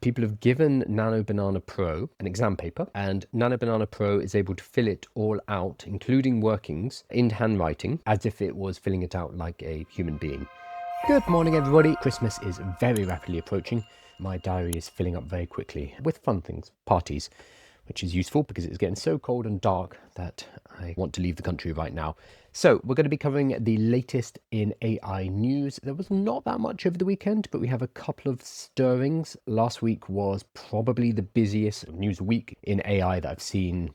people have given Nano Banana Pro an exam paper, and Nano Banana Pro is able to fill it all out, including workings, in handwriting, as if it was filling it out like a human being. Good morning, everybody. Christmas is very rapidly approaching. My diary is filling up very quickly with fun things, parties, which is useful because it's getting so cold and dark that I want to leave the country right now. So we're going to be covering the latest in AI news. There was not that much over the weekend, but we have a couple of stirrings. Last week was probably the busiest news week in AI that I've seen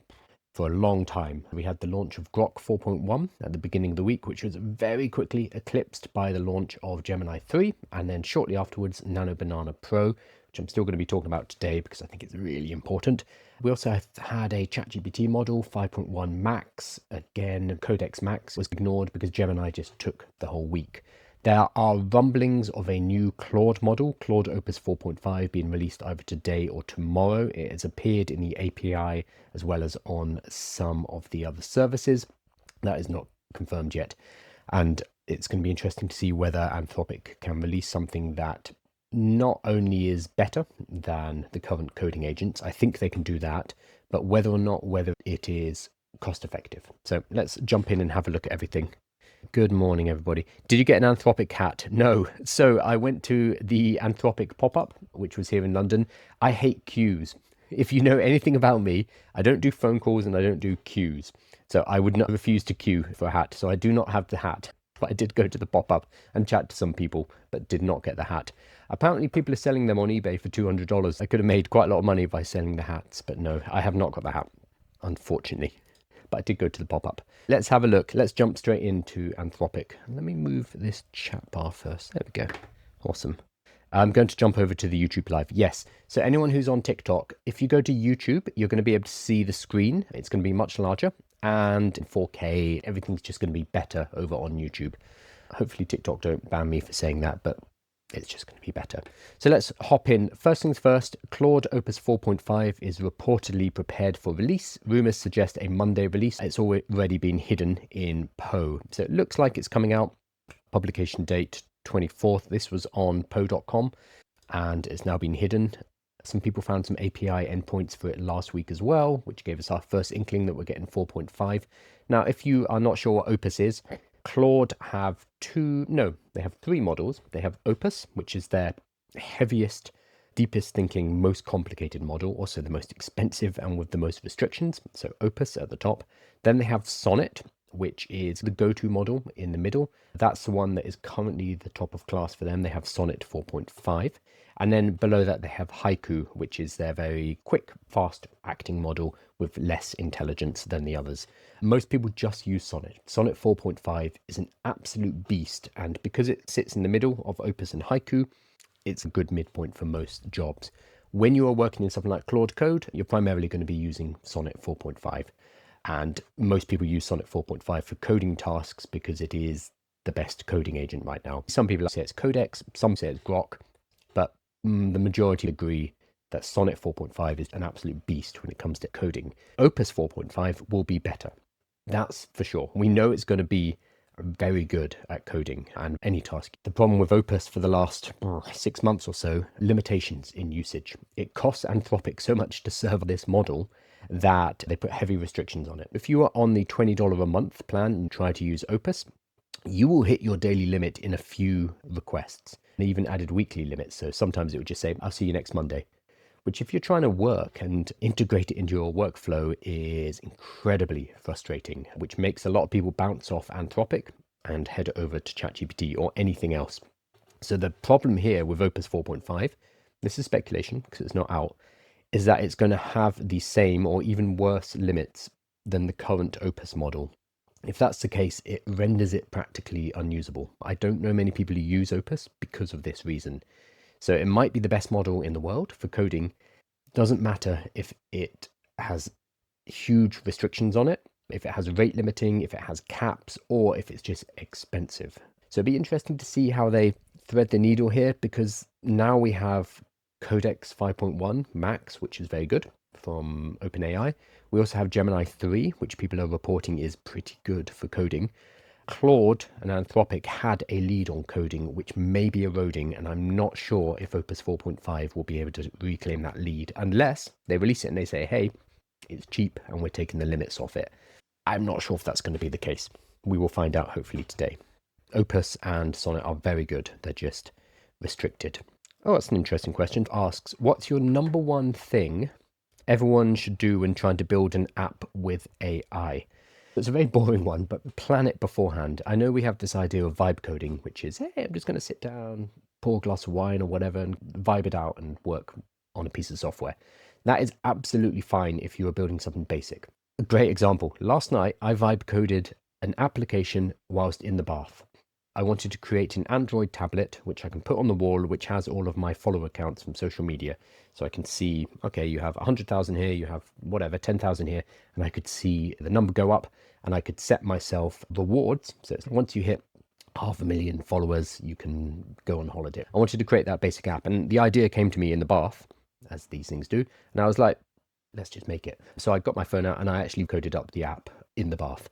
for a long time. We had the launch of Grok 4.1 at the beginning of the week, which was very quickly eclipsed by the launch of Gemini 3, and then shortly afterwards Nano Banana Pro, which I'm still going to be talking about today because I think it's really important. We also have had a ChatGPT model 5.1 Max. Again, Codex Max was ignored because Gemini just took the whole week. There are rumblings of a new Claude model, Claude Opus 4.5, being released either today or tomorrow. It has appeared in the API as well as on some of the other services. That is not confirmed yet. And it's going to be interesting to see whether Anthropic can release something that not only is better than the current coding agents, I think they can do that, but whether it is cost effective. So let's jump in and have a look at everything. Good morning, everybody. Did you get an Anthropic hat? No. So I went to the Anthropic Popup, which was here in London. I hate queues. If you know anything about me, I don't do phone calls and I don't do queues. So I would not refuse to queue for a hat. So I do not have the hat. But I did go to the pop-up and chat to some people, but did not get the hat. Apparently people are selling them on eBay for $200. I could have made quite a lot of money by selling the hats, but no, I have not got the hat, unfortunately. But I did go to the pop-up. Let's have a look. Let's jump straight into Anthropic. Let me move this chat bar first. There we go. Awesome. I'm going to jump over to the YouTube live. Yes. So anyone who's on TikTok, if you go to YouTube, you're going to be able to see the screen. It's going to be much larger and in 4K. Everything's just going to be better over on YouTube. Hopefully TikTok don't ban me for saying that, but it's just going to be better. So let's hop in. First things first, Claude Opus 4.5 is reportedly prepared for release. Rumours suggest a Monday release. It's already been hidden in Poe. So it looks like it's coming out. Publication date 24th. This was on Poe.com and it's now been hidden. Some people found some API endpoints for it last week as well, which gave us our first inkling that we're getting 4.5. Now, if you are not sure what Opus is, Claude have they have three models. They have Opus, which is their heaviest, deepest thinking, most complicated model, also the most expensive and with the most restrictions. So Opus at the top. Then they have Sonnet, which is the go-to model in the middle. That's the one that is currently the top of class for them. They have Sonnet 4.5. And then below that, they have Haiku, which is their very quick, fast acting model with less intelligence than the others. Most people just use Sonnet. Sonnet 4.5 is an absolute beast. And because it sits in the middle of Opus and Haiku, it's a good midpoint for most jobs. When you are working in something like Claude Code, you're primarily going to be using Sonnet 4.5. And most people use Sonnet 4.5 for coding tasks because it is the best coding agent right now. Some people say it's Codex, some say it's Grok, but the majority agree that Sonnet 4.5 is an absolute beast when it comes to coding. Opus 4.5 will be better. That's for sure. We know it's going to be very good at coding and any task. The problem with Opus for the last 6 months or so, limitations in usage. It costs Anthropic so much to serve this model that they put heavy restrictions on it. If you are on the $20 a month plan and try to use Opus, you will hit your daily limit in a few requests. They even added weekly limits. So sometimes it would just say, I'll see you next Monday, which if you're trying to work and integrate it into your workflow is incredibly frustrating, which makes a lot of people bounce off Anthropic and head over to ChatGPT or anything else. So the problem here with Opus 4.5, this is speculation because it's not out, is that it's going to have the same or even worse limits than the current Opus model. If that's the case, it renders it practically unusable. I don't know many people who use Opus because of this reason. So it might be the best model in the world for coding. Doesn't matter if it has huge restrictions on it, if it has rate limiting, if it has caps, or if it's just expensive. So it'd be interesting to see how they thread the needle here, because now we have Codex 5.1 Max, which is very good from OpenAI. We also have Gemini 3, which people are reporting is pretty good for coding. Claude and Anthropic had a lead on coding, which may be eroding, and I'm not sure if Opus 4.5 will be able to reclaim that lead unless they release it and they say, hey, it's cheap and we're taking the limits off it. I'm not sure if that's going to be the case. We will find out hopefully today. Opus and Sonnet are very good. They're just restricted. Oh, that's an interesting question. Asks, what's your number one thing everyone should do when trying to build an app with AI? It's a very boring one, but plan it beforehand. I know we have this idea of vibe coding, which is, hey, I'm just going to sit down, pour a glass of wine or whatever, and vibe it out and work on a piece of software. That is absolutely fine if you are building something basic. A great example. Last night, I vibe coded an application whilst in the bath. I wanted to create an Android tablet, which I can put on the wall, which has all of my follower accounts from social media. So I can see, okay, you have 100,000 here, you have whatever, 10,000 here, and I could see the number go up, and I could set myself rewards. So once you hit 500,000 followers, you can go on holiday. I wanted to create that basic app, and the idea came to me in the bath, as these things do, and I was like, let's just make it. So I got my phone out and I actually coded up the app in the bath.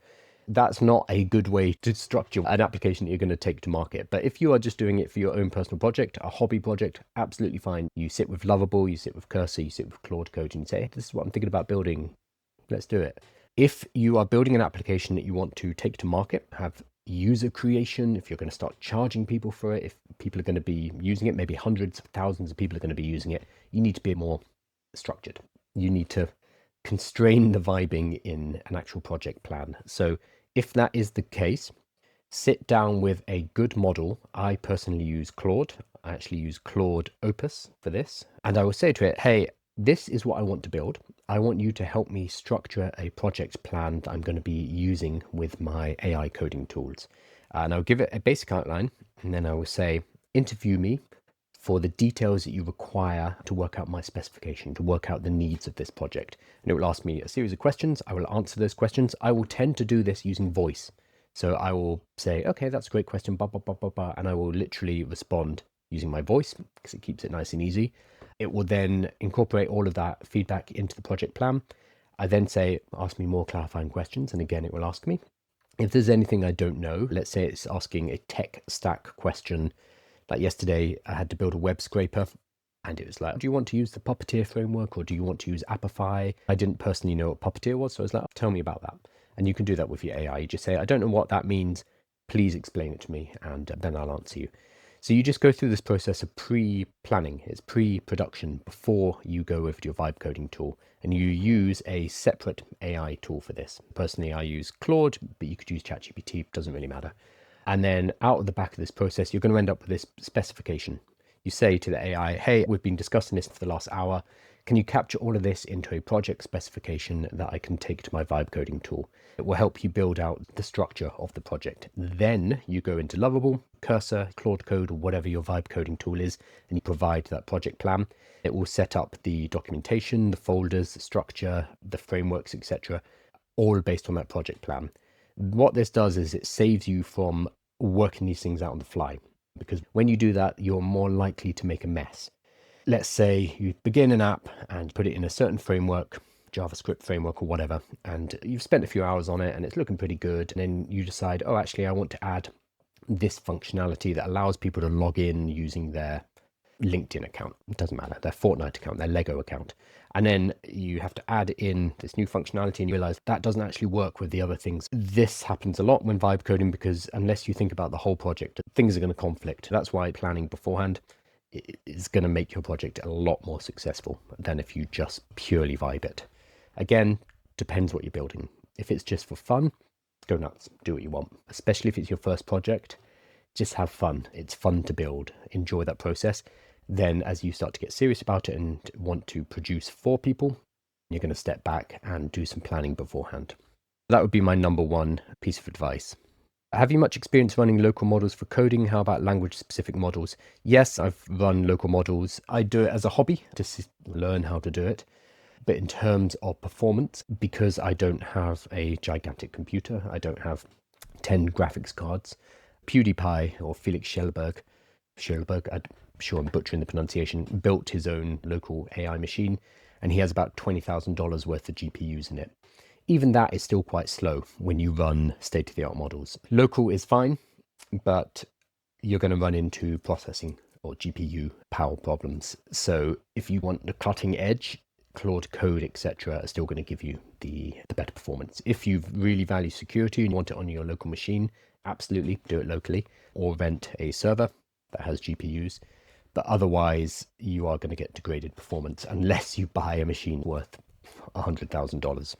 That's not a good way to structure an application that you're going to take to market. But if you are just doing it for your own personal project, a hobby project, absolutely fine. You sit with Lovable, you sit with Cursor, you sit with Claude Code, and you say, hey, this is what I'm thinking about building. Let's do it. If you are building an application that you want to take to market, have user creation, if you're going to start charging people for it, if people are going to be using it, maybe hundreds of thousands of people are going to be using it, you need to be more structured. You need to constrain the vibing in an actual project plan. So if that is the case, sit down with a good model. I personally use Claude. I actually use Claude Opus for this. And I will say to it, hey, this is what I want to build. I want you to help me structure a project plan that I'm going to be using with my AI coding tools. And I'll give it a basic outline, and then I will say, interview me for the details that you require to work out my specification, to work out the needs of this project. And it will ask me a series of questions. I will answer those questions. I will tend to do this using voice. So I will say, okay, that's a great question, blah, blah, blah, blah, blah, and I will literally respond using my voice because it keeps it nice and easy. It will then incorporate all of that feedback into the project plan. I then say, ask me more clarifying questions. And again, it will ask me. If there's anything I don't know, let's say it's asking a tech stack question. Like yesterday, I had to build a web scraper, and it was like, do you want to use the Puppeteer framework or do you want to use Apify? I didn't personally know what Puppeteer was, so I was like, tell me about that. And you can do that with your AI. You just say, I don't know what that means. Please explain it to me, and then I'll answer you. So you just go through this process of pre-planning. It's pre-production before you go with your vibe coding tool, and you use a separate AI tool for this. Personally, I use Claude, but you could use ChatGPT. Doesn't really matter. And then out of the back of this process, you're going to end up with this specification. You say to the AI, hey, we've been discussing this for the last hour. Can you capture all of this into a project specification that I can take to my vibe coding tool? It will help you build out the structure of the project. Then you go into Lovable, Cursor, Claude Code, or whatever your vibe coding tool is, and you provide that project plan. It will set up the documentation, the folders, the structure, the frameworks, etc., all based on that project plan. What this does is it saves you from working these things out on the fly, because when you do that, you're more likely to make a mess. Let's say you begin an app and put it in a certain framework, JavaScript framework or whatever, and you've spent a few hours on it and it's looking pretty good. And then you decide, oh, actually, I want to add this functionality that allows people to log in using their LinkedIn account. It doesn't matter, their Fortnite account, their Lego account. And then you have to add in this new functionality and you realize that doesn't actually work with the other things. This happens a lot when vibe coding because unless you think about the whole project, things are going to conflict. That's why planning beforehand is going to make your project a lot more successful than if you just purely vibe it. Again, depends what you're building. If it's just for fun, go nuts, do what you want. Especially if it's your first project, just have fun. It's fun to build, enjoy that process. Then as you start to get serious about it and want to produce for people, you're going to step back and do some planning beforehand. That would be my number one piece of advice. Have you much experience running local models for coding? How about language-specific models? Yes, I've run local models. I do it as a hobby to learn how to do it. But in terms of performance, because I don't have a gigantic computer, I don't have 10 graphics cards, PewDiePie or Felix Schellberg, I'm sure I'm butchering the pronunciation, built his own local AI machine, and he has about $20,000 worth of GPUs in it. even that is still quite slow when you run state-of-the-art models. Local is fine, but you're going to run into processing or GPU power problems. So if you want the cutting edge, Claude Code, etc., are still going to give you the better performance. If you really value security and want it on your local machine, absolutely do it locally, or rent a server that has GPUs. But otherwise, you are going to get degraded performance unless you buy a machine worth $100,000.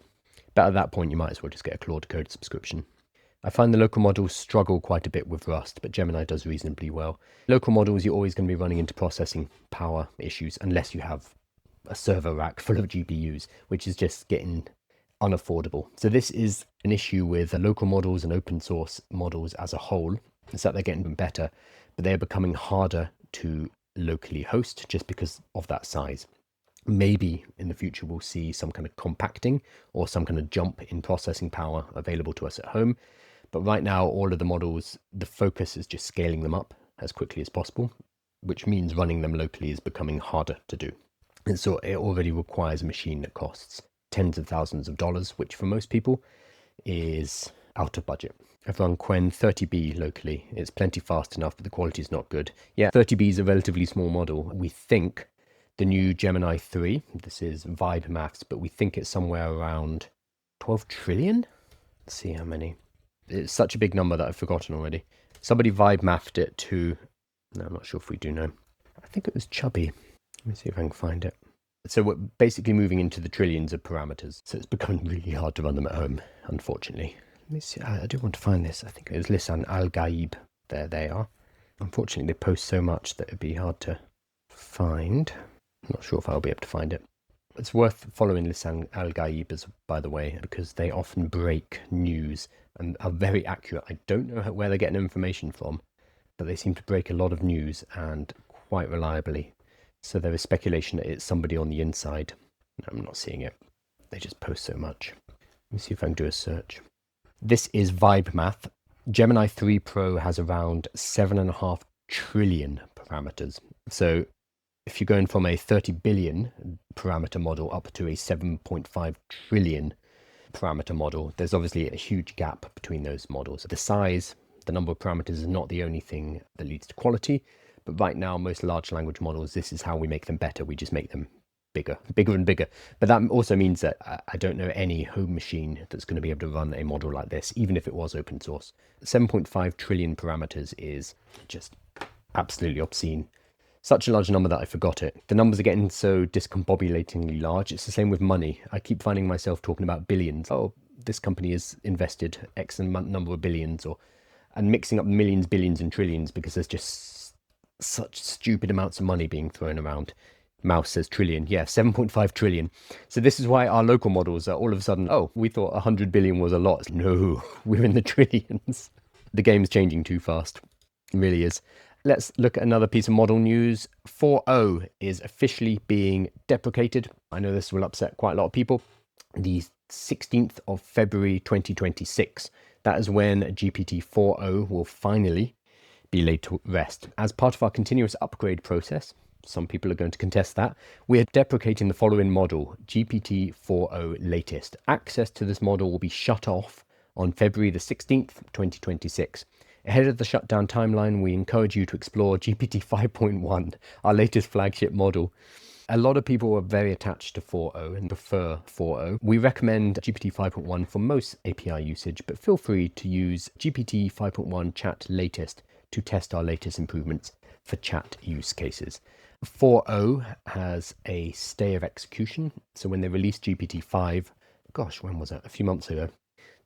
But at that point, you might as well just get a Claude Code subscription. I find the local models struggle quite a bit with Rust, but Gemini does reasonably well. Local models, you're always going to be running into processing power issues unless you have a server rack full of GPUs, which is just getting unaffordable. So this is an issue with local models and open source models as a whole. It's that they're getting better, but they're becoming harder to locally host just because of that size. Maybe in the future we'll see some kind of compacting or some kind of jump in processing power available to us at home. But right now, all of the models, the focus is just scaling them up as quickly as possible, which means running them locally is becoming harder to do. And so it already requires a machine that costs tens of thousands of dollars, which for most people is out of budget. I've run Quen 30B locally. It's plenty fast enough, but the quality is not good. Yeah, 30B is a relatively small model. We think the new Gemini 3, this is Vibe Maths, but we think it's somewhere around 12 trillion. Let's see how many. It's such a big number that I've forgotten already. Somebody Vibe mathed it to, no, I'm not sure if we do know. I think it was Chubby. Let me see if I can find it. So we're basically moving into the trillions of parameters. So it's becoming really hard to run them at home, unfortunately. Let me see. I do want to find this. I think it was Lisan Al-Gaib. There they are. Unfortunately, they post so much that it'd be hard to find. I'm not sure if I'll be able to find it. It's worth following Lisan Al-Gaib, by the way, because they often break news and are very accurate. I don't know where they're getting information from, but they seem to break a lot of news and quite reliably. So there is speculation that it's somebody on the inside. No, I'm not seeing it. They just post so much. Let me see if I can do a search. This is Vibe Math. Gemini 3 Pro has around 7.5 trillion parameters. So if you're going from a 30 billion parameter model up to a 7.5 trillion parameter model, there's obviously a huge gap between those models. The size, the number of parameters is not the only thing that leads to quality, but right now most large language models, this is how we make them better. We just make them bigger and bigger. But that also means that I don't know any home machine that's going to be able to run a model like this, even if it was open source. 7.5 trillion parameters is just absolutely obscene. Such a large number that I forgot it. The numbers are getting so discombobulatingly large. It's the same with money. I keep finding myself talking about billions. Oh, this company has invested X number of billions, and mixing up millions, billions, and trillions because there's just such stupid amounts of money being thrown around. Mouse says trillion. Yeah, 7.5 trillion. So this is why our local models are all of a sudden, oh, we thought 100 billion was a lot. No, we're in the trillions. The game's changing too fast. It really is. Let's look at another piece of model news. 4.0 is officially being deprecated. I know this will upset quite a lot of people. The 16th of February 2026. That is when GPT 4.0 will finally be laid to rest. As part of our continuous upgrade process, some people are going to contest that, we're deprecating the following model, GPT 4.0 latest. Access to this model will be shut off on February the 16th, 2026. Ahead of the shutdown timeline, we encourage you to explore GPT 5.1, our latest flagship model. A lot of people are very attached to 4.0 and prefer 4.0. We recommend GPT 5.1 for most API usage, but feel free to use GPT 5.1 Chat Latest to test our latest improvements for chat use cases. 4.0 has a stay of execution. So when they released GPT 5, gosh, when was that? A few months ago.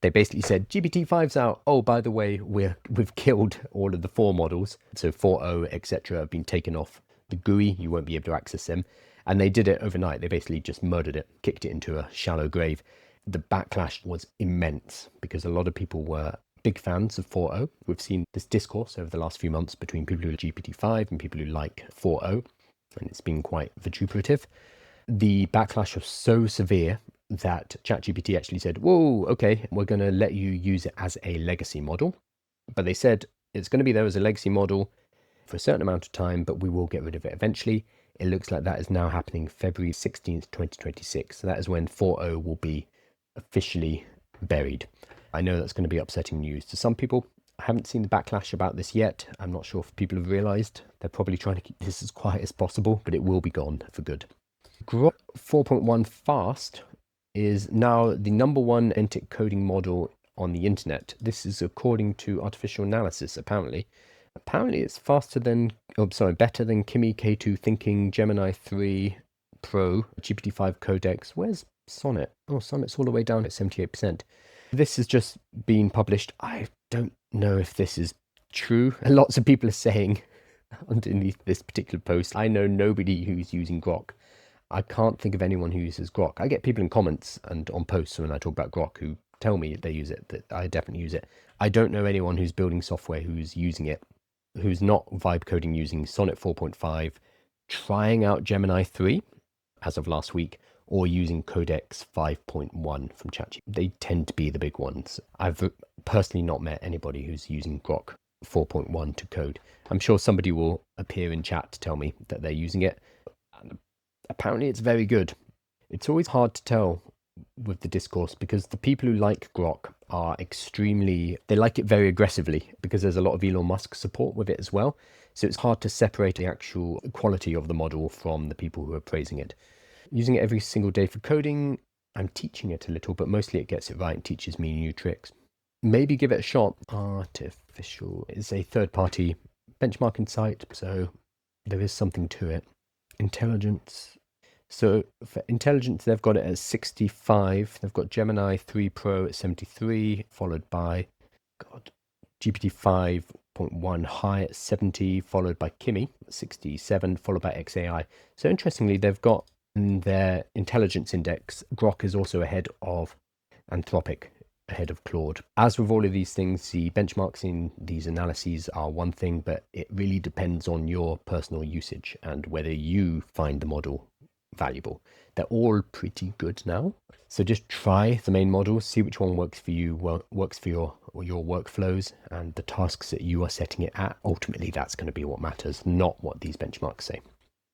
They basically said, GPT-5's out. Oh, by the way, we've killed all of the 4 models. So 4.0, etc. have been taken off the GUI. You won't be able to access them. And they did it overnight. They basically just murdered it, kicked it into a shallow grave. The backlash was immense because a lot of people were big fans of 4.0. We've seen this discourse over the last few months between people who like GPT-5 and people who like 4.0. And it's been quite vituperative. The backlash was so severe that ChatGPT actually said, whoa, okay, we're going to let you use it as a legacy model. But they said it's going to be there as a legacy model for a certain amount of time, but we will get rid of it eventually. It looks like that is now happening February 16th, 2026. So that is when 4.0 will be officially buried. I know that's going to be upsetting news to some people. I haven't seen the backlash about this yet. I'm not sure if people have realized. They're probably trying to keep this as quiet as possible, but it will be gone for good. Grok 4.1 Fast is now the #1 agentic coding model on the internet. This is according to artificial analysis, apparently. Apparently it's better than Kimi K2 Thinking, Gemini 3 Pro, GPT-5 Codex. Where's Sonnet? Oh, Sonnet's all the way down at 78%. This has just been published. I don't know if this is true. Lots of people are saying underneath this particular post, I know nobody who's using Grok. I can't think of anyone who uses Grok. I get people in comments and on posts when I talk about Grok who tell me they use it, that I definitely use it. I don't know anyone who's building software who's using it, who's not vibe coding using Sonnet 4.5, trying out Gemini 3 as of last week, or using Codex 5.1 from ChatGPT. They tend to be the big ones. I've personally not met anybody who's using Grok 4.1 to code. I'm sure somebody will appear in chat to tell me that they're using it. And apparently it's very good. It's always hard to tell with the discourse because the people who like Grok are they like it very aggressively because there's a lot of Elon Musk support with it as well. So it's hard to separate the actual quality of the model from the people who are praising it. Using it every single day for coding, I'm teaching it a little, but mostly it gets it right and teaches me new tricks. Maybe give it a shot. Artificial is a third-party benchmarking site, so there is something to it. Intelligence. So for intelligence, they've got it at 65. They've got Gemini 3 Pro at 73, followed by GPT 5.1 High at 70, followed by Kimi at 67, followed by XAI. So interestingly, they've got in their intelligence index, Grok is also ahead of Anthropic, ahead of Claude. As with all of these things, the benchmarks in these analyses are one thing, but it really depends on your personal usage and whether you find the model valuable. They're all pretty good now. So just try the main models, see which one works for you, works for your workflows and the tasks that you are setting it at. Ultimately, that's going to be what matters, not what these benchmarks say.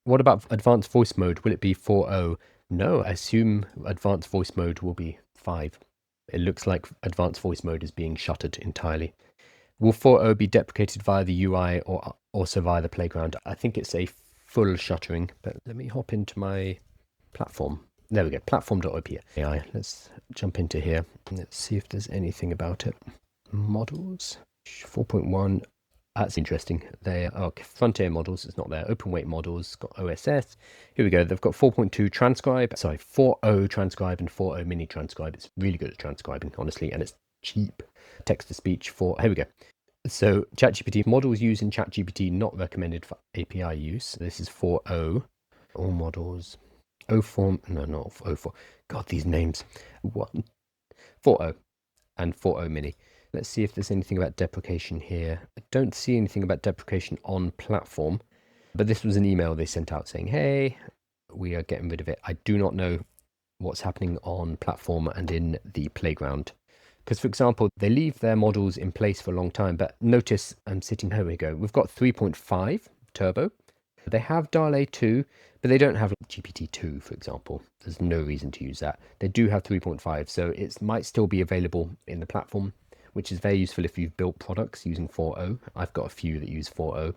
What about advanced voice mode? Will it be 4.0? No, I assume advanced voice mode will be 5. It looks like advanced voice mode is being shuttered entirely. Will 4.0 be deprecated via the UI or also via the playground? I think it's a full shuttering, but let me hop into my platform. There we go, platform.OpenAI. Let's jump into here. Let's see if there's anything about it. Models, 4.1. That's interesting. They are frontier models. It's not there. Open weight models. Got OSS. Here we go. They've got 4.2 transcribe. Sorry, 4.0 transcribe and 4.0 mini transcribe. It's really good at transcribing, honestly, and it's cheap. Text to speech for. Here we go. So ChatGPT models used in ChatGPT not recommended for API use. This is 4.0. All models. 04. No, not 04. God, these names. 4.0 and 4.0 mini. Let's see if there's anything about deprecation here. I don't see anything about deprecation on platform, but this was an email they sent out saying, hey, we are getting rid of it. I do not know what's happening on platform and in the playground. Because, for example, they leave their models in place for a long time, but notice here we go. We've got 3.5 turbo. They have DALL-E 2, but they don't have GPT-2, for example. There's no reason to use that. They do have 3.5, so it might still be available in the platform, which is very useful if you've built products using 4.0. I've got a few that use 4.0,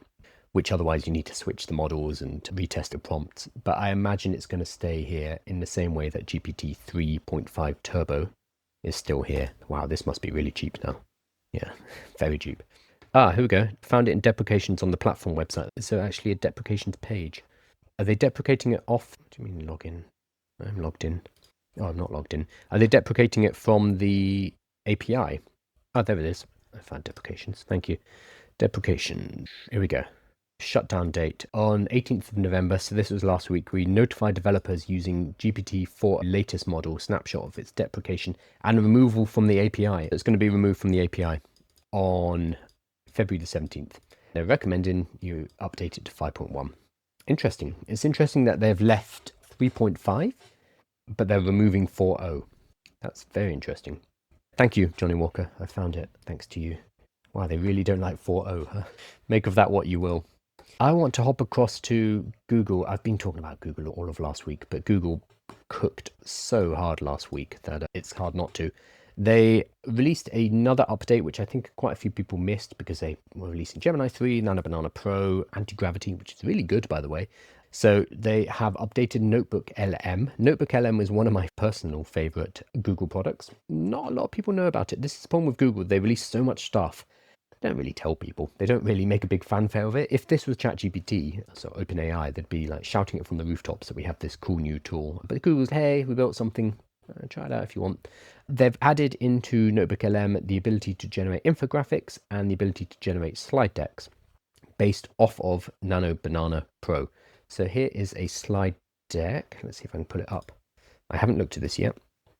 which otherwise you need to switch the models and retest the prompts. But I imagine it's going to stay here in the same way that GPT 3.5 Turbo is still here. Wow, this must be really cheap now. Yeah, very cheap. Here we go. Found it in deprecations on the platform website. So actually a deprecations page. Are they deprecating it off? What do you mean log in? I'm logged in. Oh, I'm not logged in. Are they deprecating it from the API? Oh, there it is. I found deprecations. Thank you. Deprecation. Here we go. Shutdown date on 18th of November. So this was last week. We notified developers using GPT-4 latest model snapshot of its deprecation and removal from the API. It's going to be removed from the API on February the 17th. They're recommending you update it to 5.1. Interesting. It's interesting that they've left 3.5, but they're removing 4.0. That's very interesting. Thank you, Johnny Walker. I found it thanks to you. Wow, they really don't like 4.0, huh? Make of that what you will. I want to hop across to Google. I've been talking about Google all of last week, but Google cooked so hard last week that it's hard not to. They released another update, which I think quite a few people missed because they were releasing Gemini 3, Nano Banana Pro, Anti-Gravity, which is really good, by the way. So they have updated Notebook LM. Notebook LM is one of my personal favorite Google products. Not a lot of people know about it. This is the problem with Google. They release so much stuff. They don't really tell people. They don't really make a big fanfare of it. If this was ChatGPT, so OpenAI, they'd be like shouting it from the rooftops that we have this cool new tool. But Google's, hey, we built something. Try it out if you want. They've added into Notebook LM the ability to generate infographics and the ability to generate slide decks based off of Nano Banana Pro. So here is a slide deck. Let's see if I can pull it up. I haven't looked at this yet.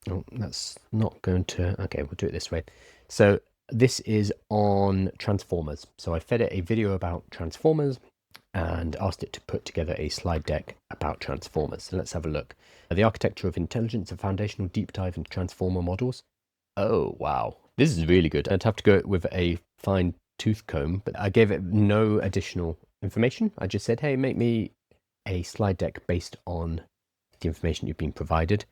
Oh, that's not going to... Okay, we'll do it this way. So this is on Transformers. So I fed it a video about Transformers and asked it to put together a slide deck about Transformers. So let's have a look. The Architecture of Intelligence, a foundational deep dive into Transformer models. Oh, wow. This is really good. I'd have to go with a fine tooth comb, but I gave it no additional information. I just said, hey, make me a slide deck based on the information you've been provided.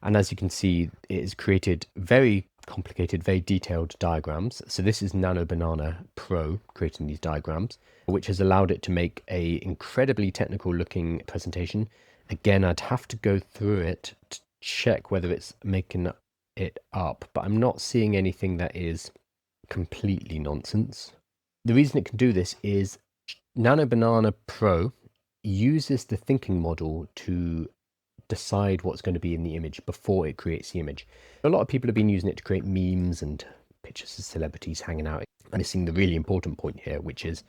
And as you can see, it has created very complicated, very detailed diagrams. So this is Nano Banana Pro creating these diagrams, which has allowed it to make a incredibly technical looking presentation. Again, I'd have to go through it to check whether it's making it up, but I'm not seeing anything that is completely nonsense. The reason it can do this is Nano Banana Pro uses the thinking model to decide what's going to be in the image before it creates the image. A lot of people have been using it to create memes and pictures of celebrities hanging out. And missing the really important point here, which is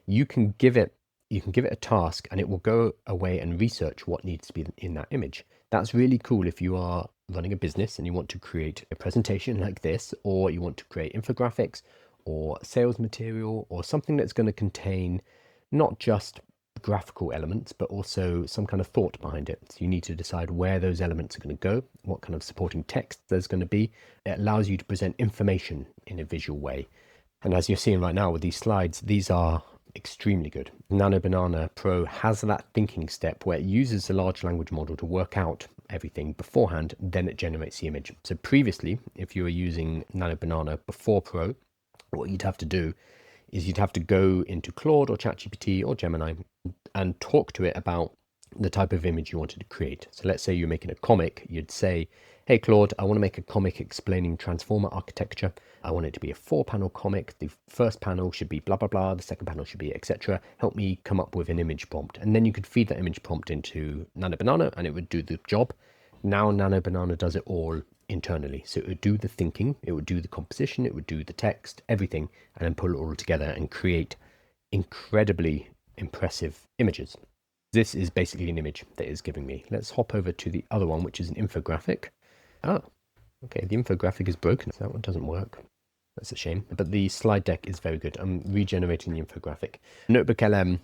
you can give it a task and it will go away and research what needs to be in that image. That's really cool if you are running a business and you want to create a presentation like this, or you want to create infographics or sales material or something that's going to contain not just graphical elements, but also some kind of thought behind it. So you need to decide where those elements are going to go, what kind of supporting text there's going to be. It allows you to present information in a visual way. And as you're seeing right now with these slides, these are extremely good. Nano Banana Pro has that thinking step where it uses a large language model to work out everything beforehand, then it generates the image. So previously, if you were using Nano Banana before Pro, what you'd have to do is you'd have to go into Claude or ChatGPT or Gemini and talk to it about the type of image you wanted to create. So let's say you're making a comic, you'd say, hey Claude, I want to make a comic explaining transformer architecture. I want it to be a 4-panel comic. The first panel should be blah, blah, blah. The second panel should be etc. Help me come up with an image prompt. And then you could feed that image prompt into Nano Banana and it would do the job. Now Nano Banana does it all internally. So it would do the thinking, it would do the composition, it would do the text, everything, and then pull it all together and create incredibly impressive images. This is basically an image that it's giving me. Let's hop over to the other one, which is an infographic. Oh, okay, the infographic is broken. So that one doesn't work. That's a shame. But the slide deck is very good. I'm regenerating the infographic. Notebook LM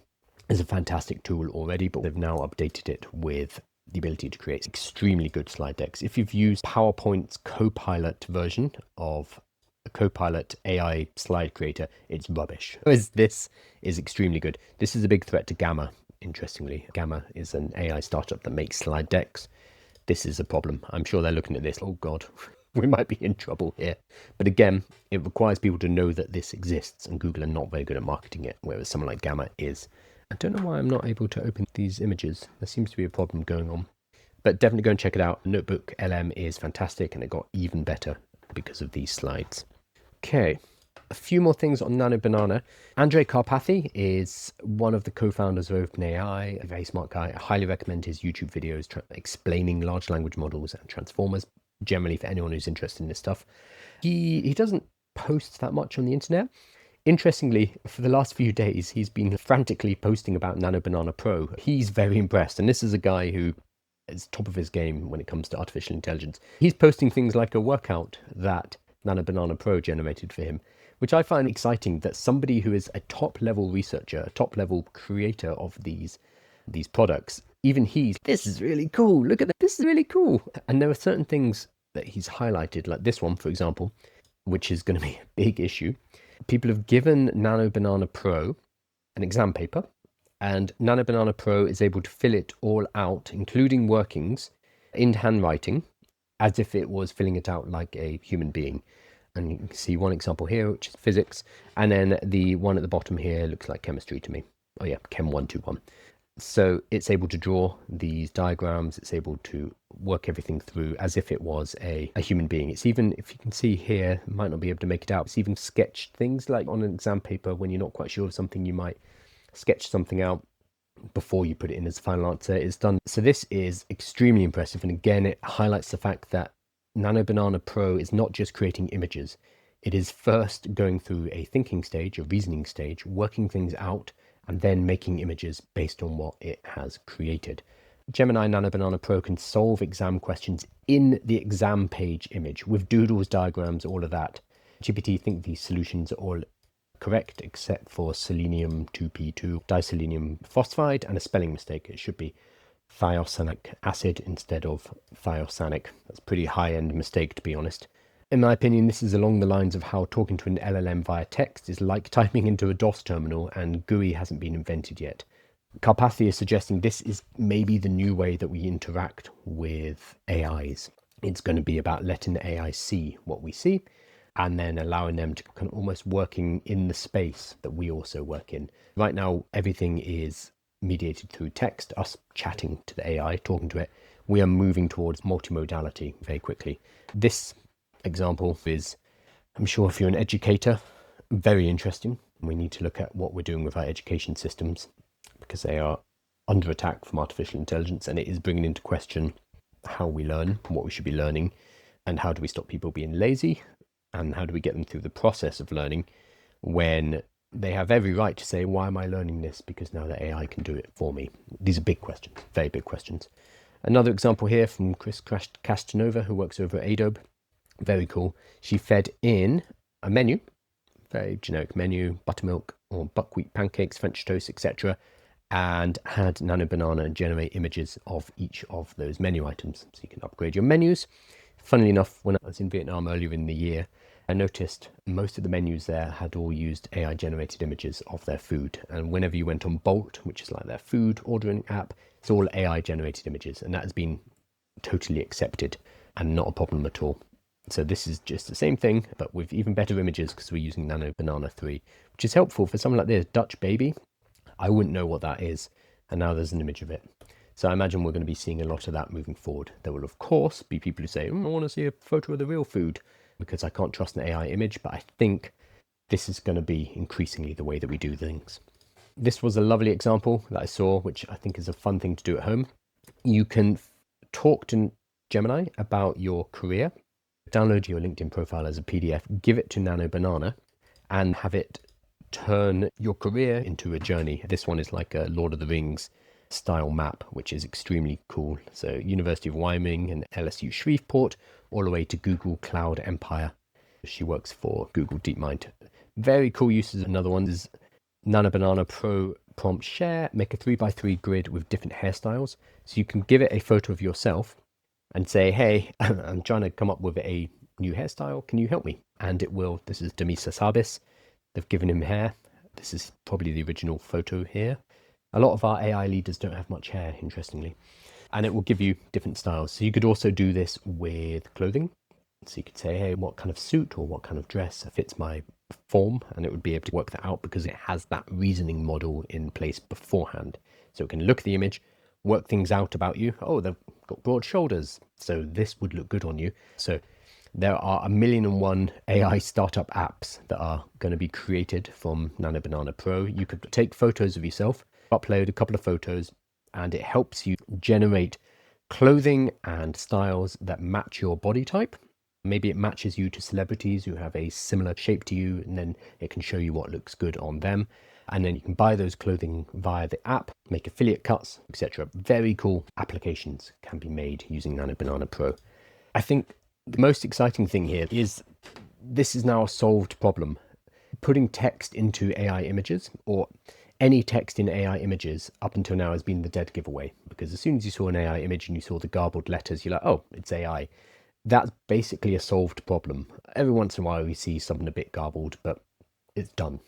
is a fantastic tool already, but they've now updated it with the ability to create extremely good slide decks. If you've used PowerPoint's Copilot version of a Copilot AI slide creator, it's rubbish. This is extremely good. This is a big threat to Gamma, interestingly. Gamma is an AI startup that makes slide decks. This is a problem. I'm sure they're looking at this. Oh God, we might be in trouble here. But again, it requires people to know that this exists, and Google are not very good at marketing it, whereas someone like Gamma is. I don't know why I'm not able to open these images. There seems to be a problem going on. But definitely go and check it out. Notebook LM is fantastic, and it got even better because of these slides. Okay, a few more things on Nano Banana. Andrej Karpathy is one of the co-founders of OpenAI, a very smart guy. I highly recommend his YouTube videos explaining large language models and transformers, generally for anyone who's interested in this stuff. He doesn't post that much on the internet. Interestingly, for the last few days, he's been frantically posting about Nano Banana Pro. He's very impressed, and this is a guy who is top of his game when it comes to artificial intelligence. He's posting things like a workout that Nano Banana Pro generated for him, which I find exciting, that somebody who is a top-level researcher, a top-level creator of these products, even this is really cool. Look at that. This is really cool. And there are certain things that he's highlighted, like this one, for example, which is going to be a big issue. People have given Nano Banana Pro an exam paper, And Nano Banana Pro is able to fill it all out, including workings, in handwriting, as if it was filling it out like a human being. And you can see one example here, which is physics, and then the one at the bottom here looks like chemistry to me. Oh yeah, Chem 121. So it's able to draw these diagrams, it's able to work everything through as if it was a human being. It's even, if you can see here, might not be able to make it out, it's even sketched things like on an exam paper when you're not quite sure of something, you might sketch something out before you put it in as a final answer. It's done. So this is extremely impressive. And again, it highlights the fact that Nano Banana Pro is not just creating images. It is first going through a thinking stage, a reasoning stage, working things out, and then making images based on what it has created. Gemini Nano Banana Pro can solve exam questions in the exam page image with doodles, diagrams, all of that. GPT think these solutions are all correct except for selenium 2p2 diselenium phosphide and a spelling mistake. It should be thiocyanic acid instead of thiocyanic. That's a pretty high-end mistake, to be honest. In my opinion, this is along the lines of how talking to an LLM via text is like typing into a DOS terminal, and GUI hasn't been invented yet. Karpathy is suggesting this is maybe the new way that we interact with AIs. It's going to be about letting the AI see what we see and then allowing them to kind of almost working in the space that we also work in. Right now, everything is mediated through text, us chatting to the AI, talking to it. We are moving towards multimodality very quickly. This example is, I'm sure if you're an educator, very interesting. We need to look at what we're doing with our education systems because they are under attack from artificial intelligence, and it is bringing into question how we learn, what we should be learning, and how do we stop people being lazy, and how do we get them through the process of learning when they have every right to say, why am I learning this? Because now the AI can do it for me. These are big questions, very big questions. Another example here from Chris Castanova, who works over at Adobe. Very cool. She fed in a menu, very generic menu, buttermilk or buckwheat pancakes, French toast, etc., and had Nano Banana generate images of each of those menu items. So you can upgrade your menus. Funnily enough, when I was in Vietnam earlier in the year, I noticed most of the menus there had all used AI generated images of their food. And whenever you went on Bolt, which is like their food ordering app, it's all AI generated images. And that has been totally accepted and not a problem at all. So this is just the same thing, but with even better images because we're using Nano Banana 3, which is helpful for something like this, Dutch baby. I wouldn't know what that is. And now there's an image of it. So I imagine we're going to be seeing a lot of that moving forward. There will, of course, be people who say, I want to see a photo of the real food because I can't trust an AI image. But I think this is going to be increasingly the way that we do things. This was a lovely example that I saw, which I think is a fun thing to do at home. You can talk to Gemini about your career, download your LinkedIn profile as a PDF, give it to Nano Banana, and have it turn your career into a journey. This one is like a Lord of the Rings style map, which is extremely cool. So University of Wyoming and LSU Shreveport, all the way to Google Cloud Empire. She works for Google DeepMind. Very cool uses. Another one is Nano Banana Pro Prompt Share. Make a 3x3 grid with different hairstyles. So you can give it a photo of yourself and say, hey, I'm trying to come up with a new hairstyle. Can you help me? And it will. This is Demisa Sabis. They've given him hair. This is probably the original photo here. A lot of our AI leaders don't have much hair, interestingly. And it will give you different styles. So you could also do this with clothing. So you could say, hey, what kind of suit or what kind of dress fits my form? And it would be able to work that out because it has that reasoning model in place beforehand. So it can look at the image, work things out about you. Oh, they've got broad shoulders, so this would look good on you. So there are 1,000,001 AI startup apps that are going to be created from Nano Banana Pro. You could take photos of yourself, upload a couple of photos, and it helps you generate clothing and styles that match your body type. Maybe it matches you to celebrities who have a similar shape to you, and then it can show you what looks good on them. And then you can buy those clothing via the app, make affiliate cuts, etc. Very cool applications can be made using Nano Banana Pro. I think the most exciting thing here is this is now a solved problem. Putting text into AI images, or any text in AI images up until now, has been the dead giveaway. Because as soon as you saw an AI image and you saw the garbled letters, you're like, oh, it's AI. That's basically a solved problem. Every once in a while we see something a bit garbled, but it's done.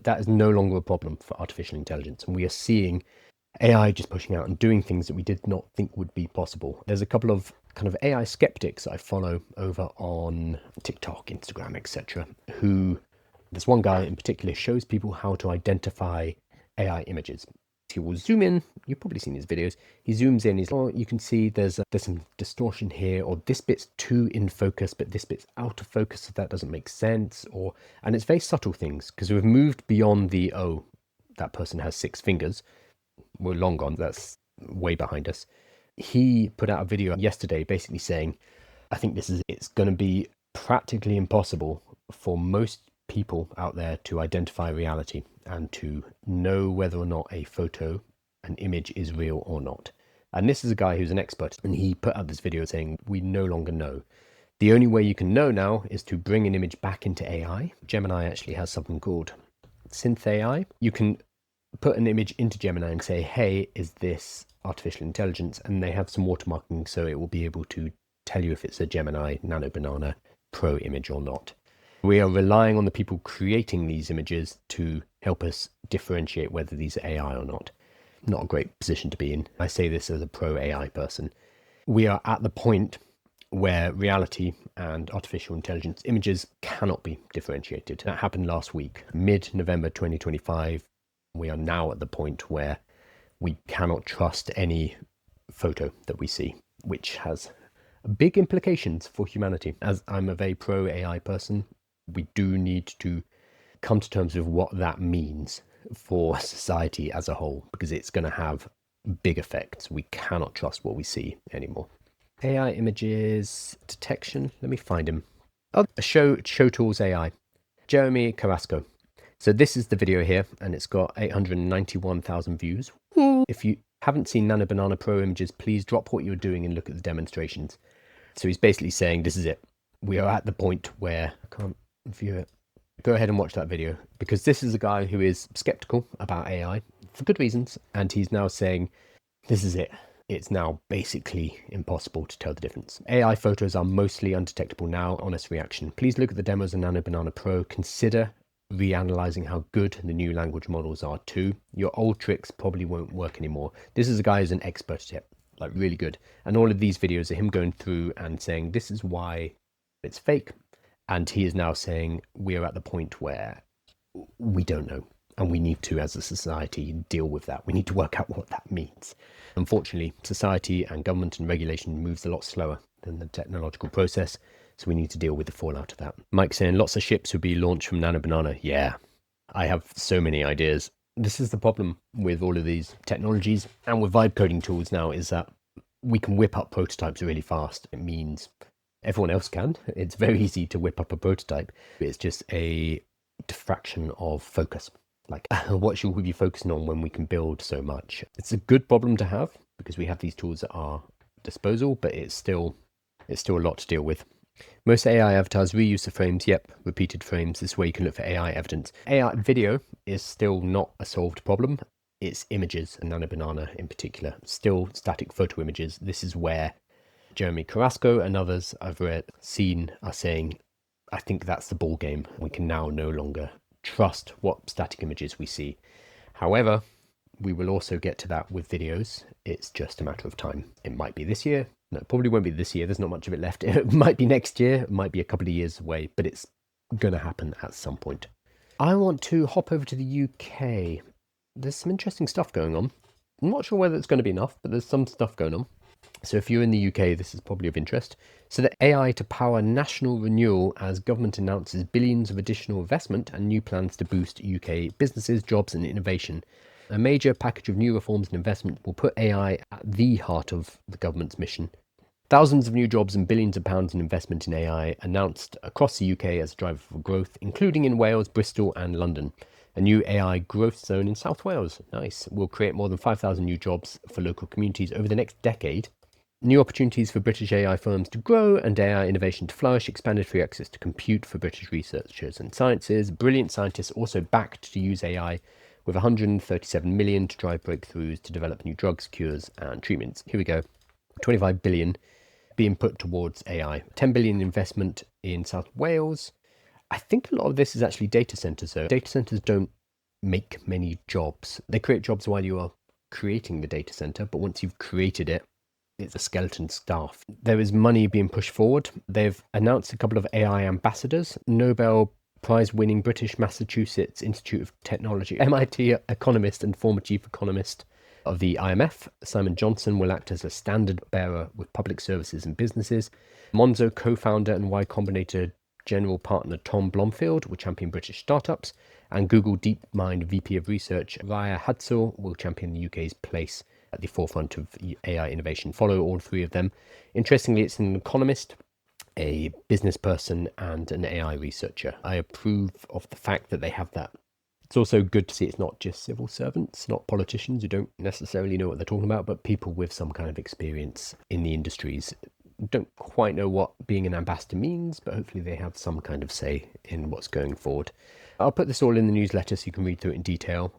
That is no longer a problem for artificial intelligence. And we are seeing AI just pushing out and doing things that we did not think would be possible. There's a couple of kind of AI skeptics I follow over on TikTok, Instagram, etc., who, this one guy in particular, shows people how to identify AI images. He will zoom in. You've probably seen his videos. He zooms in. He's like, oh, you can see there's some distortion here, or this bit's too in focus, but this bit's out of focus, so that doesn't make sense. And it's very subtle things, because we've moved beyond the, oh, that person has 6 fingers. We're long gone. That's way behind us. He put out a video yesterday basically saying, I think it's going to be practically impossible for most people out there to identify reality and to know whether or not a photo, an image is real or not. And this is a guy who's an expert, and he put out this video saying, we no longer know. The only way you can know now is to bring an image back into AI. Gemini actually has something called Synth AI. You can put an image into Gemini and say, hey, is this artificial intelligence? And they have some watermarking, so it will be able to tell you if it's a Gemini Nano Banana Pro image or not. We are relying on the people creating these images to help us differentiate whether these are AI or not. Not a great position to be in. I say this as a pro AI person. We are at the point where reality and artificial intelligence images cannot be differentiated. That happened last week, mid-November 2025. We are now at the point where we cannot trust any photo that we see, which has big implications for humanity. As I'm a very pro AI person, we do need to come to terms with what that means for society as a whole, because it's going to have big effects. We cannot trust what we see anymore. AI images detection. Let me find him. Oh, Show Tools AI. Jeremy Carrasco. So this is the video here, and it's got 891,000 views. If you haven't seen Nano Banana Pro images, please drop what you're doing and look at the demonstrations. So he's basically saying this is it. We are at the point where I can't view it. Go ahead and watch that video, because this is a guy who is skeptical about AI for good reasons, and he's now saying this is it. It's now basically impossible to tell the difference. AI photos are mostly undetectable now. Honest reaction. Please look at the demos of Nano Banana Pro. Consider reanalyzing how good the new language models are too. Your old tricks probably won't work anymore. This is a guy who's an expert at it, like really good. And all of these videos are him going through and saying this is why it's fake. And he is now saying we are at the point where we don't know. And we need to, as a society, deal with that. We need to work out what that means. Unfortunately, society and government and regulation moves a lot slower than the technological process. So we need to deal with the fallout of that. Mike saying lots of ships will be launched from Nano Banana. Yeah, I have so many ideas. This is the problem with all of these technologies and with vibe coding tools now, is that we can whip up prototypes really fast. It means everyone else can. It's very easy to whip up a prototype. It's just a diffraction of focus. Like, what should we be focusing on when we can build so much? It's a good problem to have because we have these tools at our disposal, but it's still a lot to deal with. Most AI avatars reuse the frames. Yep, repeated frames. This way you can look for AI evidence. AI video is still not a solved problem. It's images, and Nano Banana in particular. Still static photo images. This is where Jeremy Carrasco and others I've seen are saying, I think that's the ball game. We can now no longer trust what static images we see. However, we will also get to that with videos. It's just a matter of time. It might be this year. No, it probably won't be this year. There's not much of it left. It might be next year. It might be a couple of years away, but it's going to happen at some point. I want to hop over to the UK. There's some interesting stuff going on. I'm not sure whether it's going to be enough, but there's some stuff going on. So if you're in the UK, this is probably of interest. So the AI to power national renewal as government announces billions of additional investment and new plans to boost UK businesses, jobs and innovation. A major package of new reforms and investment will put AI at the heart of the government's mission. Thousands of new jobs and billions of pounds in investment in AI announced across the UK as a driver for growth, including in Wales, Bristol and London. A new AI growth zone in South Wales, nice, will create more than 5,000 new jobs for local communities over the next decade. New opportunities for British AI firms to grow and AI innovation to flourish, expanded free access to compute for British researchers and sciences. Brilliant scientists also backed to use AI with 137 million to drive breakthroughs to develop new drugs, cures and treatments. Here we go. 25 billion being put towards AI. 10 billion investment in South Wales. I think a lot of this is actually data centers though. Data centers don't make many jobs. They create jobs while you are creating the data center, but once you've created it, it's a skeleton staff. There is money being pushed forward. They've announced a couple of AI ambassadors, Nobel Prize-winning British Massachusetts Institute of Technology, MIT economist and former chief economist of the IMF, Simon Johnson, will act as a standard bearer with public services and businesses. Monzo co-founder and Y Combinator general partner Tom Blomfield will champion British startups, and Google DeepMind VP of Research Raya Hadsel will champion the UK's place at the forefront of AI innovation. Follow all three of them. Interestingly, it's an economist, a business person, and an AI researcher. I approve of the fact that they have that. It's also good to see it's not just civil servants, not politicians who don't necessarily know what they're talking about, but people with some kind of experience in the industries. Don't quite know what being an ambassador means, but hopefully they have some kind of say in what's going forward. I'll put this all in the newsletter so you can read through it in detail.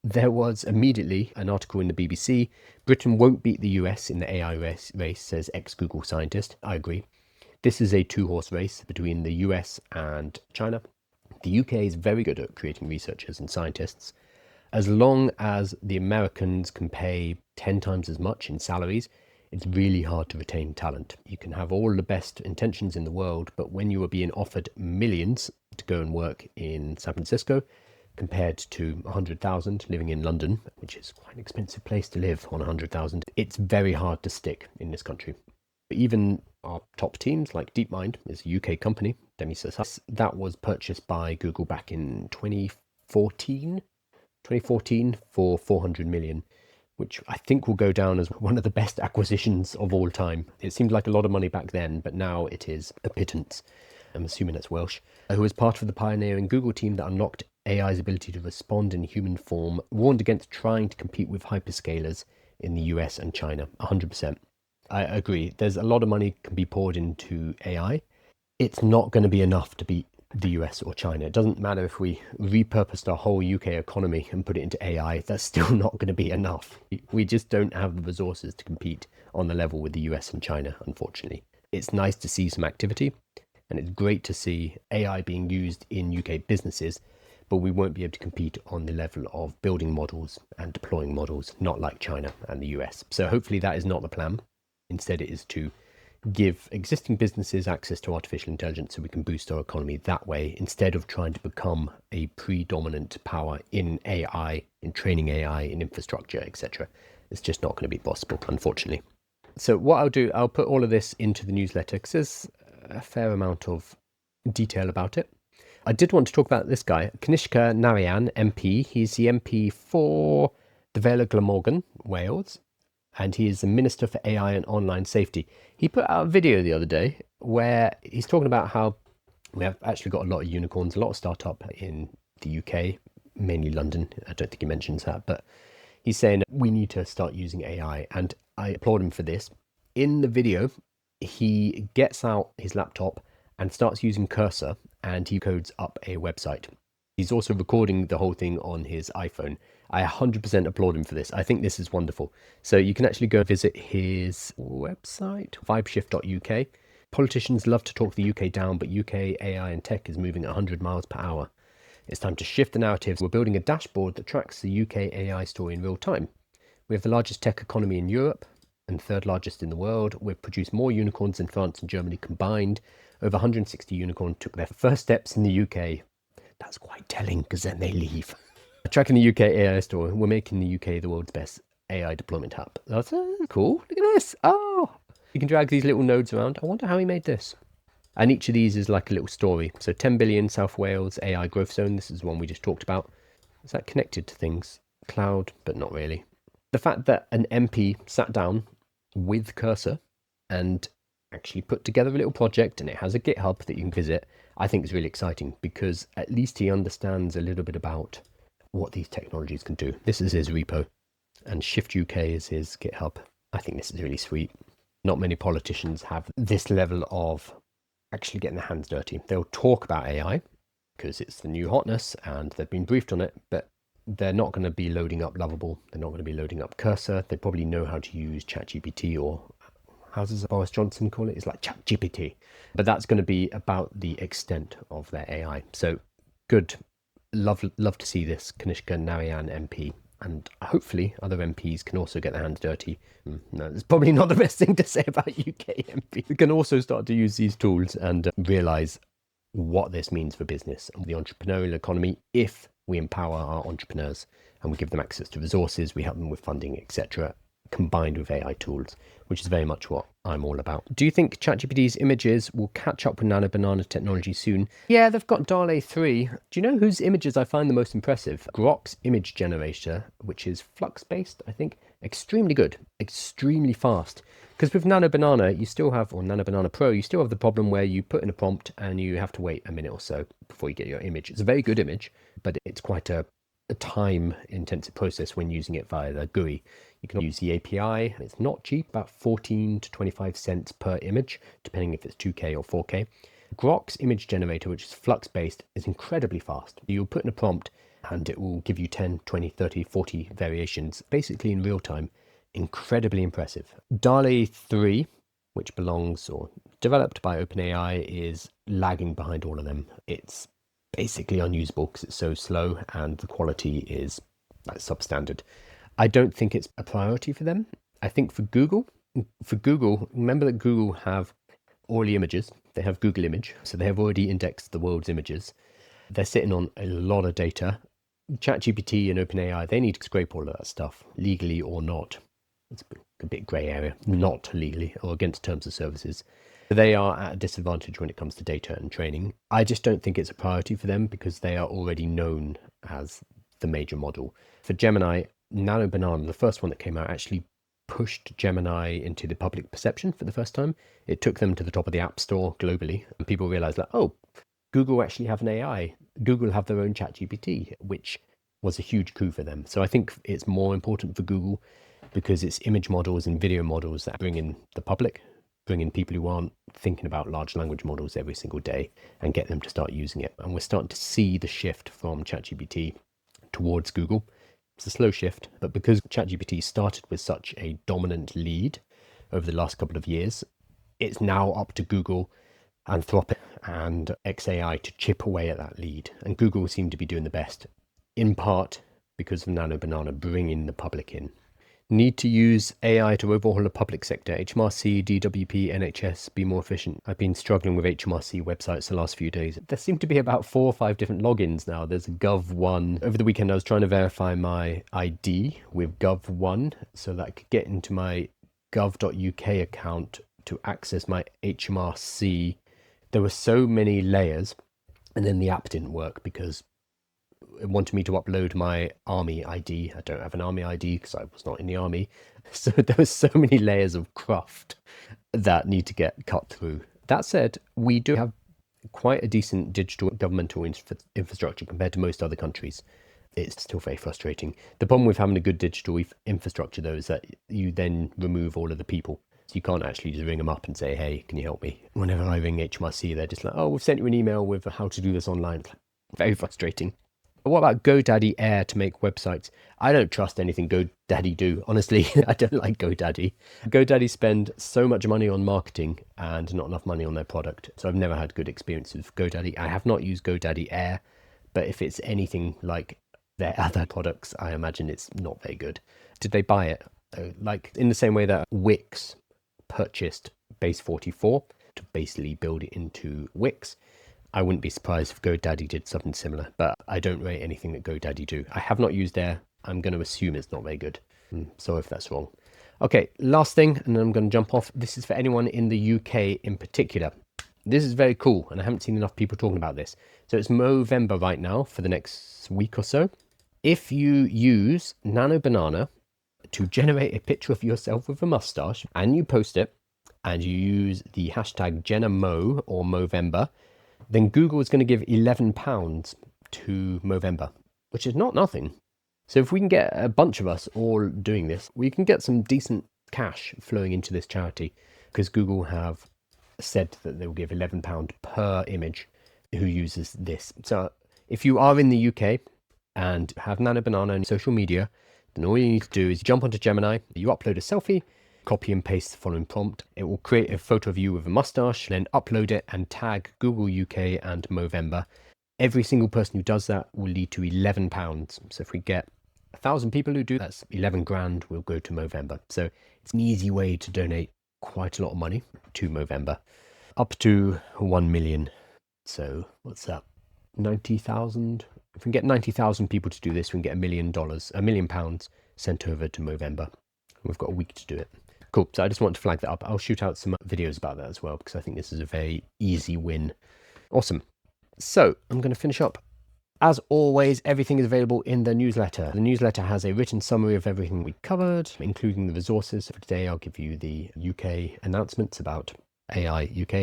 There was immediately an article in the BBC. Britain won't beat the US in the AI race, says ex-Google scientist. I agree. This is a two-horse race between the US and China. The UK is very good at creating researchers and scientists. As long as the Americans can pay 10 times as much in salaries, it's really hard to retain talent. You can have all the best intentions in the world, but when you are being offered millions to go and work in San Francisco, compared to 100,000 living in London, which is quite an expensive place to live on 100,000, it's very hard to stick in this country. Even our top teams, like DeepMind, is a UK company, that was purchased by Google back in 2014 for 400 million, which I think will go down as one of the best acquisitions of all time. It seemed like a lot of money back then, but now it is a pittance. I'm assuming that's Welsh. Who was part of the pioneering Google team that unlocked AI's ability to respond in human form, warned against trying to compete with hyperscalers in the US and China. 100%. I agree. There's a lot of money can be poured into AI. It's not going to be enough to beat the US or China. It doesn't matter if we repurposed our whole UK economy and put it into AI, that's still not going to be enough. We just don't have the resources to compete on the level with the US and China, unfortunately. It's nice to see some activity, and it's great to see AI being used in UK businesses, but we won't be able to compete on the level of building models and deploying models, not like China and the US. So hopefully that is not the plan. Instead, it is to give existing businesses access to artificial intelligence so we can boost our economy that way, instead of trying to become a predominant power in AI, in training AI, in infrastructure, etc. It's just not going to be possible, unfortunately. So what I'll do, I'll put all of this into the newsletter because there's a fair amount of detail about it. I did want to talk about this guy, Kanishka Narayan, MP. He's the MP for the Vale of Glamorgan, Wales, and he is the Minister for AI and Online Safety. He put out a video the other day where he's talking about how we have actually got a lot of unicorns, a lot of startup in the UK, mainly London. I don't think he mentions that, but he's saying we need to start using AI, and I applaud him for this. In the video, he gets out his laptop and starts using Cursor, and he codes up a website. He's also recording the whole thing on his iPhone. I 100% applaud him for this. I think this is wonderful. So you can actually go visit his website, vibeshift.uk. Politicians love to talk the UK down, but UK AI and tech is moving at 100 miles per hour. It's time to shift the narratives. We're building a dashboard that tracks the UK AI story in real time. We have the largest tech economy in Europe and third largest in the world. We've produced more unicorns than France and Germany combined. Over 160 unicorns took their first steps in the UK. That's quite telling, because then they leave. Tracking the UK AI story, we're making the UK the world's best AI deployment hub. That's cool. Look at this. Oh, you can drag these little nodes around. I wonder how he made this. And each of these is like a little story. So 10 billion South Wales AI growth zone. This is one we just talked about. Is that connected to things? Cloud, but not really. The fact that an MP sat down with Cursor and actually put together a little project, and it has a GitHub that you can visit, I think is really exciting, because at least he understands a little bit about what these technologies can do. This is his repo, and Shift UK is his GitHub. I think this is really sweet. Not many politicians have this level of actually getting their hands dirty. They'll talk about AI because it's the new hotness and they've been briefed on it, but they're not going to be loading up Lovable. They're not going to be loading up Cursor. They probably know how to use ChatGPT, or how does Boris Johnson call it? It's like ChatGPT. But that's going to be about the extent of their AI. So good love to see this Kanishka Narayan MP. And hopefully other MPs can also get their hands dirty. No, it's probably not the best thing to say about UK MPs. We can also start to use these tools and realise what this means for business and the entrepreneurial economy if we empower our entrepreneurs and we give them access to resources, we help them with funding, etc., combined with AI tools, which is very much what I'm all about. Do you think ChatGPT's images will catch up with Nano Banana technology soon? Yeah, they've got DALL-E 3. Do you know whose images I find the most impressive? Grok's image generator, which is Flux-based, I think. Extremely good, extremely fast. Because with Nano Banana, you still have, or Nano Banana Pro, you still have the problem where you put in a prompt and you have to wait a minute or so before you get your image. It's a very good image, but it's quite a time-intensive process when using it via the GUI. You can use the API. It's not cheap, about 14 to 25 cents per image, depending if it's 2K or 4K. Grok's image generator, which is Flux-based, is incredibly fast. You'll put in a prompt and it will give you 10, 20, 30, 40 variations, basically in real time. Incredibly impressive. DALL-E 3, which belongs or developed by OpenAI, is lagging behind all of them. It's basically unusable because it's so slow and the quality is like substandard. I don't think it's a priority for them. I think for Google, remember that Google have all the images. They have Google Image, so they have already indexed the world's images. They're sitting on a lot of data. ChatGPT and OpenAI, they need to scrape all of that stuff, legally or not. It's a bit grey area, not legally or against terms of services. They are at a disadvantage when it comes to data and training. I just don't think it's a priority for them because they are already known as the major model. For Gemini, Nano Banana, the first one that came out, actually pushed Gemini into the public perception for the first time. It took them to the top of the App Store globally, and people realized that, oh, Google actually have an AI. Google have their own ChatGPT, which was a huge coup for them. So I think it's more important for Google because it's image models and video models that bring in the public, bring in people who aren't thinking about large language models every single day and get them to start using it. And we're starting to see the shift from ChatGPT towards Google. It's a slow shift, but because ChatGPT started with such a dominant lead over the last couple of years, it's now up to Google, Anthropic and XAI to chip away at that lead. And Google seem to be doing the best, in part because of Nano Banana bringing the public in. Need to use AI to overhaul the public sector. HMRC, DWP, NHS, be more efficient. I've been struggling with HMRC websites the last few days. There seem to be about 4 or 5 different logins now. There's a Gov1. Over the weekend, I was trying to verify my ID with Gov1 so that I could get into my gov.uk account to access my HMRC. There were so many layers, and then the app didn't work because it wanted me to upload my army ID. I don't have an army ID because I was not in the army. So there were so many layers of cruft that need to get cut through. That said, we do have quite a decent digital governmental infrastructure compared to most other countries. It's still very frustrating. The problem with having a good digital infrastructure, though, is that you then remove all of the people. So you can't actually just ring them up and say, hey, can you help me? Whenever I ring HMRC, they're just like, oh, we've sent you an email with how to do this online. Very frustrating. What about GoDaddy Air to make websites? I don't trust anything GoDaddy do. Honestly, I don't like GoDaddy. GoDaddy spend so much money on marketing and not enough money on their product. So I've never had good experiences with GoDaddy. I have not used GoDaddy Air, but if it's anything like their other products, I imagine it's not very good. Did they buy it? Like in the same way that Wix purchased Base 44 to basically build it into Wix. I wouldn't be surprised if GoDaddy did something similar, but I don't rate anything that GoDaddy do. I have not used Air. I'm going to assume it's not very good. Sorry if that's wrong. Okay, last thing, and then I'm going to jump off. This is for anyone in the UK in particular. This is very cool, and I haven't seen enough people talking about this. So it's Movember right now for the next week or so. If you use Nano Banana to generate a picture of yourself with a mustache, and you post it, and you use the hashtag JennaMo or Movember, then Google is going to give £11 to Movember, which is not nothing. So if we can get a bunch of us all doing this, we can get some decent cash flowing into this charity, because Google have said that they will give £11 per image who uses this. So if you are in the UK and have Nano Banana on social media, then all you need to do is jump onto Gemini, you upload a selfie, copy and paste the following prompt. It will create a photo of you with a mustache, then upload it and tag Google UK and Movember. Every single person who does that will lead to £11. So if we get 1,000 people who do, that's 11 grand will go to Movember. So it's an easy way to donate quite a lot of money to Movember, up to 1 million. So what's that? 90,000. If we can get 90,000 people to do this, we can get £1 million sent over to Movember. We've got a week to do it. Cool. So I just want to flag that up. I'll shoot out some videos about that as well, because I think this is a very easy win. Awesome. So I'm going to finish up. As always, everything is available in the newsletter. The newsletter has a written summary of everything we covered, including the resources. For today, I'll give you the UK announcements about AI UK.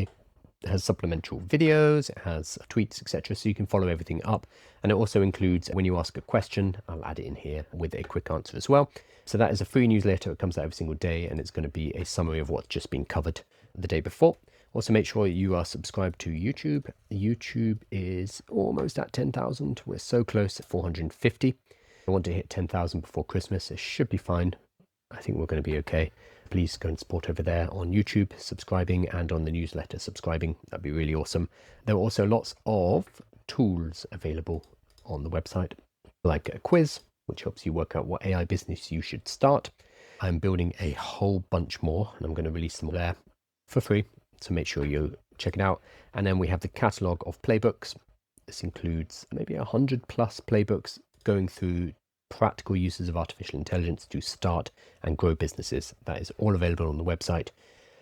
It has supplemental videos, it has tweets, etc. So you can follow everything up. And it also includes, when you ask a question, I'll add it in here with a quick answer as well. So that is a free newsletter. It comes out every single day, and it's going to be a summary of what's just been covered the day before. Also, make sure you are subscribed to YouTube. YouTube is almost at 10,000. We're so close at 450. I want to hit 10,000 before Christmas. It should be fine. I think we're going to be okay. Please go and support over there on YouTube, subscribing, and on the newsletter, subscribing. That'd be really awesome. There are also lots of tools available on the website, like a quiz, which helps you work out what AI business you should start. I'm building a whole bunch more, and I'm going to release them there for free. So make sure you check it out. And then we have the catalog of playbooks. This includes maybe 100 plus playbooks going through practical uses of artificial intelligence to start and grow businesses. That is all available on the website.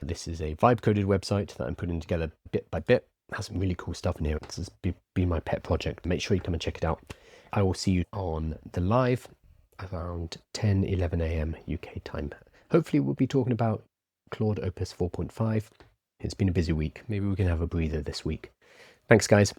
This is a vibe-coded website that I'm putting together bit by bit. It has some really cool stuff in here. This has been my pet project. Make sure you come and check it out. I will see you on the live around 10, 11 a.m. UK time. Hopefully we'll be talking about Claude Opus 4.5. It's been a busy week. Maybe we can have a breather this week. Thanks, guys.